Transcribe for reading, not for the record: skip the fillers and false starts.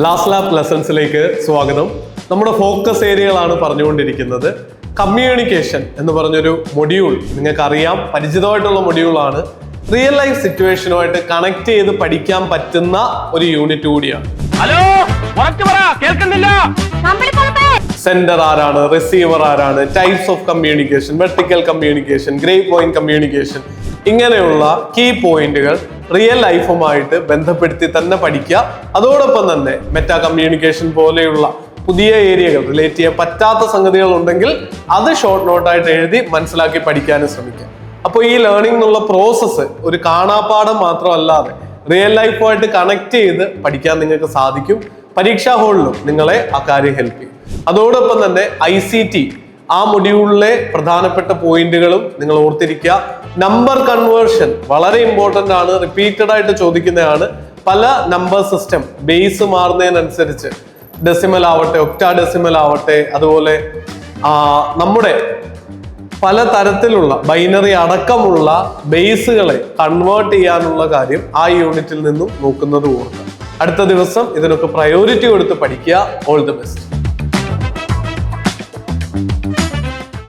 Last lab ലെസൺസിലേക്ക് സ്വാഗതം. നമ്മുടെ focus ഏരിയകളാണ് പറഞ്ഞുകൊണ്ടിരിക്കുന്നത്. കമ്മ്യൂണിക്കേഷൻ എന്ന് പറഞ്ഞൊരു മൊഡ്യൂൾ നിങ്ങൾക്ക് അറിയാം, പരിചിതമായിട്ടുള്ള മൊഡ്യൂളാണ്. റിയൽ ലൈഫ് സിറ്റുവേഷനുമായിട്ട് കണക്ട് ചെയ്ത് പഠിക്കാൻ പറ്റുന്ന ഒരു യൂണിറ്റ് കൂടിയാണ്. ഹലോ, കേൾക്കുന്നില്ല. സെൻഡർ ആരാണ്, റിസീവർ ആരാണ്, types of communication, vertical communication, grey point communication, ഇങ്ങനെയുള്ള കീ പോയിന്റുകൾ റിയൽ ലൈഫുമായിട്ട് ബന്ധപ്പെടുത്തി തന്നെ പഠിക്കുക. അതോടൊപ്പം തന്നെ മെറ്റാ കമ്മ്യൂണിക്കേഷൻ പോലെയുള്ള പുതിയ ഏരിയകൾ റിലേറ്റ് ചെയ്യാൻ പറ്റാത്ത സംഗതികൾ ഉണ്ടെങ്കിൽ അത് ഷോർട്ട് നോട്ടായിട്ട് എഴുതി മനസ്സിലാക്കി പഠിക്കാനും ശ്രമിക്കുക. അപ്പോൾ ഈ ലേണിംഗ് എന്നുള്ള പ്രോസസ്സ് ഒരു കാണാപ്പാഠം മാത്രമല്ലാതെ റിയൽ ലൈഫുമായിട്ട് കണക്ട് ചെയ്ത് പഠിക്കാൻ നിങ്ങൾക്ക് സാധിക്കും. പരീക്ഷാ ഹാളിലും നിങ്ങളെ ആ കാര്യം ഹെൽപ്പ് ചെയ്യും. അതോടൊപ്പം തന്നെ ICT ആ മൊഡ്യൂളിലെ പ്രധാനപ്പെട്ട പോയിന്റുകളും നിങ്ങൾ ഓർത്തിരിക്കുക. നമ്പർ കൺവേർഷൻ വളരെ ഇമ്പോർട്ടന്റ് ആണ്, റിപ്പീറ്റഡ് ആയിട്ട് ചോദിക്കുന്നതാണ്. പല നമ്പർ സിസ്റ്റം ബേസ് മാറുന്നതിനനുസരിച്ച് ഡെസിമൽ ആവട്ടെ, ഒക്ടാ ഡെസിമൽ ആവട്ടെ, അതുപോലെ നമ്മുടെ പല തരത്തിലുള്ള ബൈനറി അടക്കമുള്ള ബേസുകളെ കൺവേർട്ട് ചെയ്യാനുള്ള കാര്യം ആ യൂണിറ്റിൽ നിന്നും നോക്കുന്നത് ഓർക്കുക. അടുത്ത ദിവസം ഇതിനൊക്കെ പ്രയോറിറ്റി കൊടുത്ത് പഠിക്കുക. All the best.